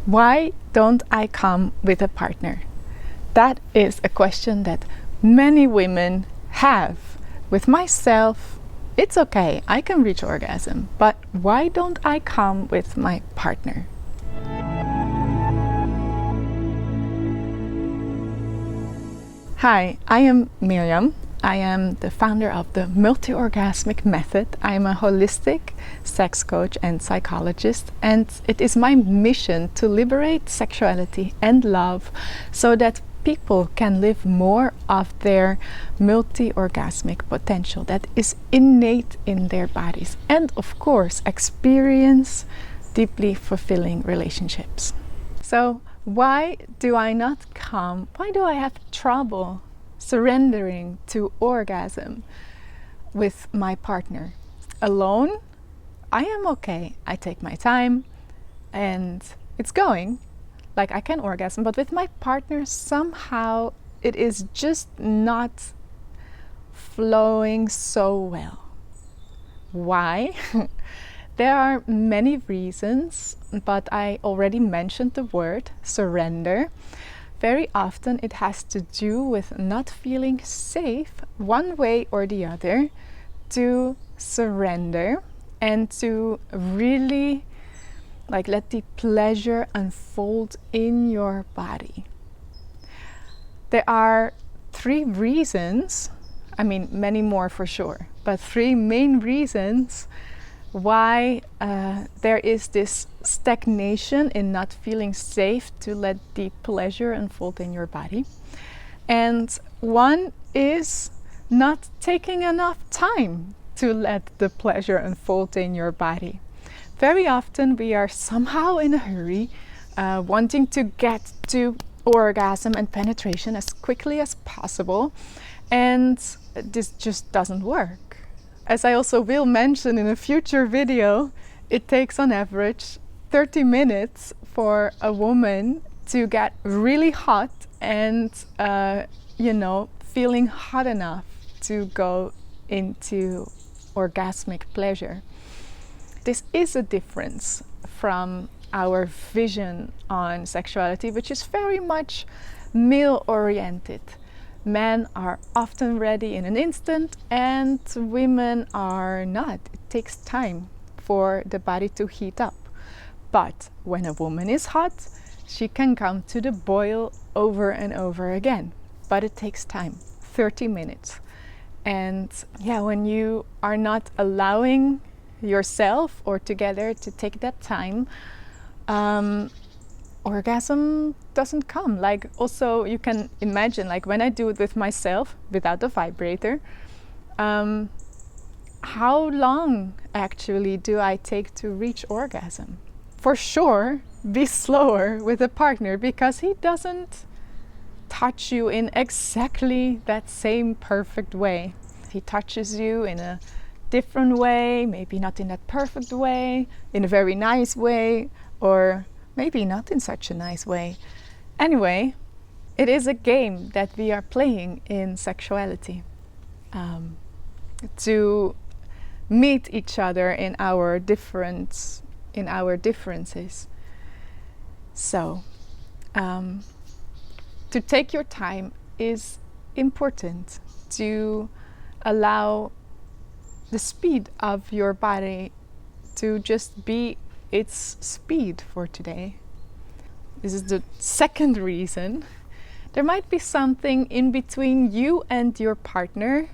Why don't I come with a partner? That is a question that many women have. With myself, it's okay, I can reach orgasm, but why don't I come with my partner? Hi, I am Miriam. I am the founder of the Multi-Orgasmic Method. I am a holistic sex coach and psychologist, and it is my mission to liberate sexuality and love so that people can live more of their multi-orgasmic potential that is innate in their bodies, and of course experience deeply fulfilling relationships. So why do I not come? Why do I have trouble surrendering to orgasm with my partner? Alone, I am okay. I take my time and it's going. Like, I can orgasm, but with my partner, somehow it is just not flowing so well. Why? There are many reasons, but I already mentioned the word surrender. Very often it has to do with not feeling safe one way or the other to surrender and to really let the pleasure unfold in your body. There are 3 reasons, I mean many more for sure, but 3 main reasons why there is this stagnation in not feeling safe to let the pleasure unfold in your body. And one is not taking enough time to let the pleasure unfold in your body. Very often we are somehow in a hurry, wanting to get to orgasm and penetration as quickly as possible, and this just doesn't work. As I also will mention in a future video, it takes on average 30 minutes for a woman to get really hot and, feeling hot enough to go into orgasmic pleasure. This is a difference from our vision on sexuality, which is very much male-oriented. Men are often ready in an instant and women are not. It takes time for the body to heat up. But when a woman is hot, she can come to the boil over and over again. But it takes time, 30 minutes. And when you are not allowing yourself or together to take that time, orgasm doesn't come. Also you can imagine, when I do it with myself without the vibrator, how long actually do I take to reach orgasm? For sure, be slower with a partner because he doesn't touch you in exactly that same perfect way. He touches you in a different way, maybe not in that perfect way, in a very nice way, or maybe not in such a nice way. Anyway, it is a game that we are playing in sexuality, to meet each other in our differences. So, to take your time is important, to allow the speed of your body to just be its speed for today. This is the second reason. There might be something in between you and your partner,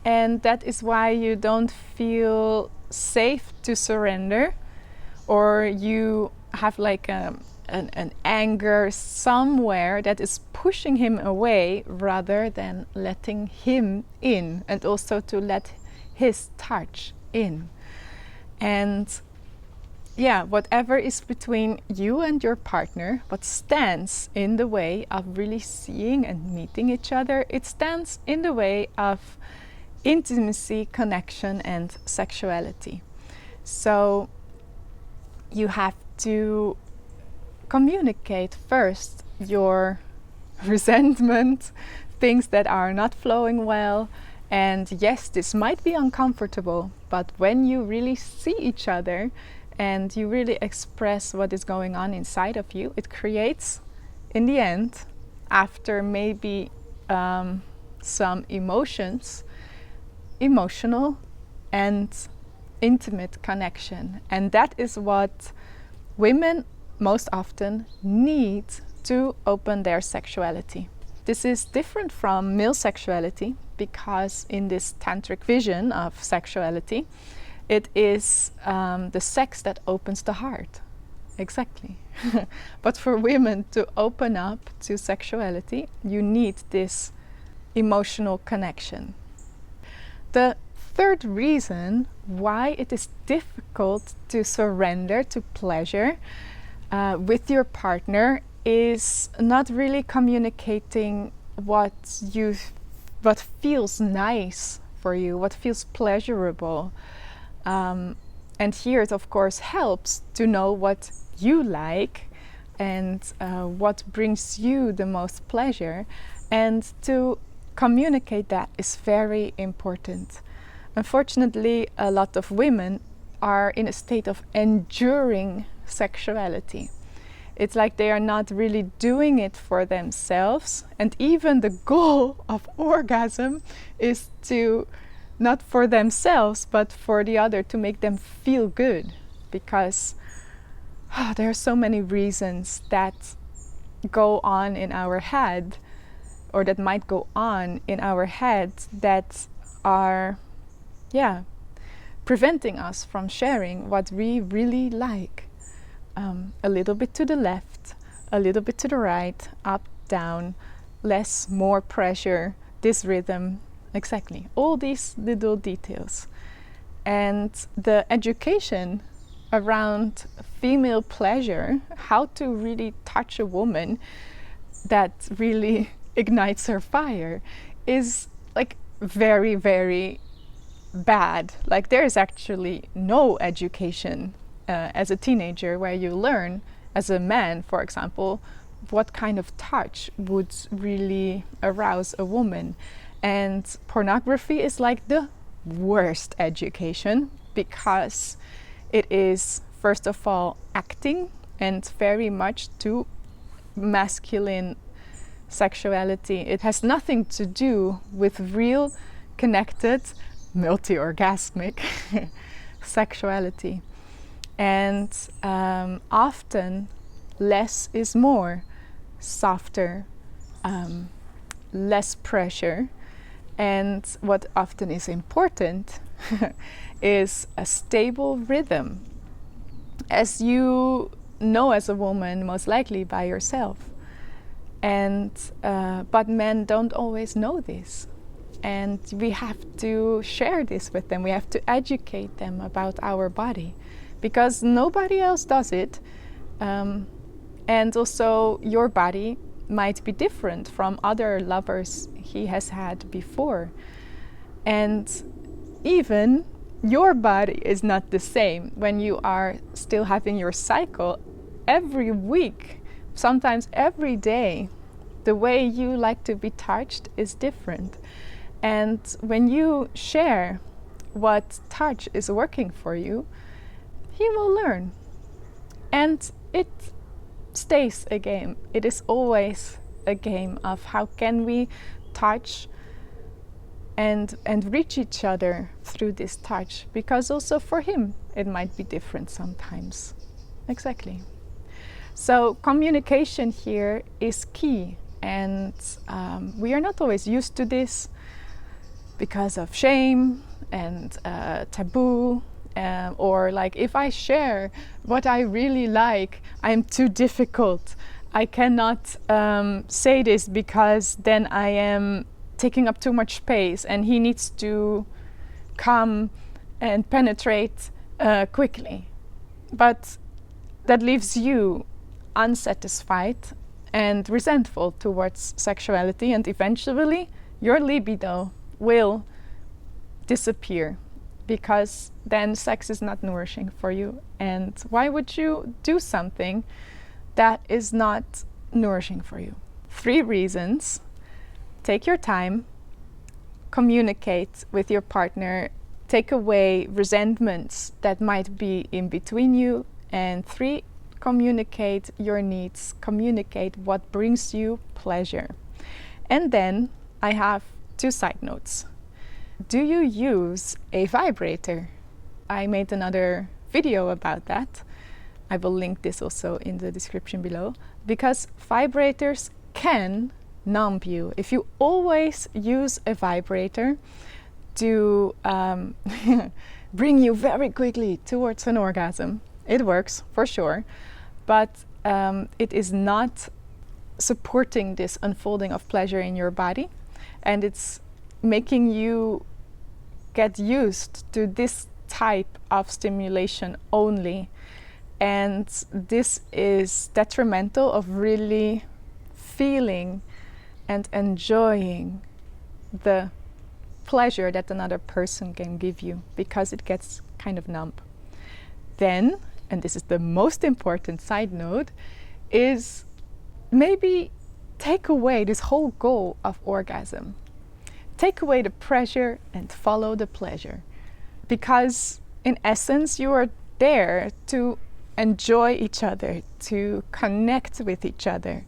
and that is why you don't feel safe to surrender, or you have an anger somewhere that is pushing him away rather than letting him in, and also to let his touch in. And whatever is between you and your partner, what stands in the way of really seeing and meeting each other, it stands in the way of intimacy, connection, and sexuality. So you have to communicate first your resentment, things that are not flowing well. And yes, this might be uncomfortable, but when you really see each other and you really express what is going on inside of you, it creates, in the end, after maybe some emotional and intimate connection. And that is what women most often need to open their sexuality. This is different from male sexuality because in this tantric vision of sexuality, it is the sex that opens the heart. Exactly. But for women to open up to sexuality, you need this emotional connection. The third reason why it is difficult to surrender to pleasure with your partner is not really communicating what feels nice for you, what feels pleasurable. And here it of course helps to know what you like and what brings you the most pleasure, and to communicate that is very important. Unfortunately, a lot of women are in a state of enduring sexuality. It's like they are not really doing it for themselves, and even the goal of orgasm is to not for themselves but for the other, to make them feel good, because there are so many reasons that go on in our head, or that might go on in our head, that are preventing us from sharing what we really like. A little bit to the left, a little bit to the right, up, down, less, more pressure, this rhythm, exactly, all these little details. And the education around female pleasure, how to really touch a woman that really ignites her fire, is like very, very bad. Like there is actually no education as a teenager where you learn, as a man for example, what kind of touch would really arouse a woman. And pornography is like the worst education, because it is first of all acting and very much to masculine sexuality. It has nothing to do with real connected multi-orgasmic sexuality. And often less is more, softer, less pressure. And what often is important is a stable rhythm, as you know as a woman, most likely by yourself. And but men don't always know this, and we have to share this with them. We have to educate them about our body, because nobody else does it. And also your body might be different from other lovers he has had before. And even your body is not the same when you are still having your cycle every week, sometimes every day. The way you like to be touched is different. And when you share what touch is working for you, he will learn. And it stays a game. It is always a game of how can we touch and reach each other through this touch, because also for him it might be different sometimes. Exactly. So communication here is key, and we are not always used to this because of shame and taboo, or like, if I share what I really like, I'm too difficult. I cannot say this because then I am taking up too much space and he needs to come and penetrate quickly. But that leaves you unsatisfied and resentful towards sexuality, and eventually your libido will disappear, because then sex is not nourishing for you. And why would you do something that is not nourishing for you? 3 reasons. Take your time, communicate with your partner, take away resentments that might be in between you. And 3, communicate your needs, communicate what brings you pleasure. And then I have 2 side notes. Do you use a vibrator? I made another video about that. I will link this also in the description below, because vibrators can numb you. If you always use a vibrator to bring you very quickly towards an orgasm, it works for sure, but it is not supporting this unfolding of pleasure in your body, and it's making you get used to this type of stimulation only. And this is detrimental of really feeling and enjoying the pleasure that another person can give you, because it gets kind of numb. Then, and this is the most important side note, is maybe take away this whole goal of orgasm. Take away the pressure and follow the pleasure. Because in essence, you are there to enjoy each other, to connect with each other.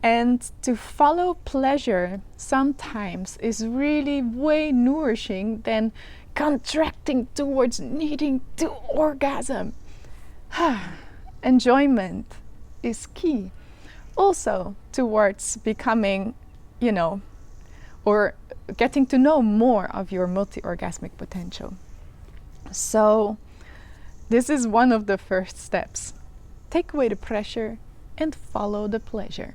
And to follow pleasure sometimes is really way nourishing than contracting towards needing to orgasm. Enjoyment is key. Also towards becoming, or getting to know more of your multi-orgasmic potential. So this is one of the first steps. Take away the pressure and follow the pleasure.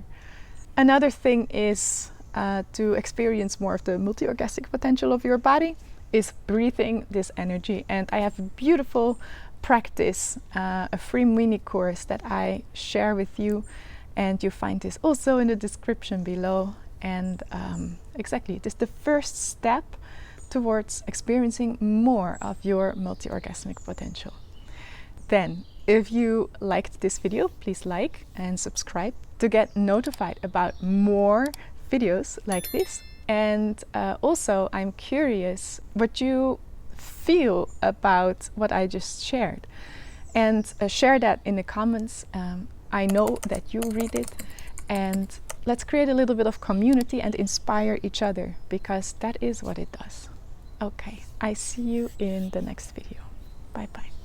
Another thing is to experience more of the multi-orgasmic potential of your body is breathing this energy. And I have a beautiful practice, a free mini course that I share with you, and you find this also in the description below. And exactly, it is the first step towards experiencing more of your multi-orgasmic potential. Then, if you liked this video, please like and subscribe to get notified about more videos like this. And also, I'm curious what you feel about what I just shared. And share that in the comments. I know that you read it. And let's create a little bit of community and inspire each other, because that is what it does. Okay, I see you in the next video. Bye bye.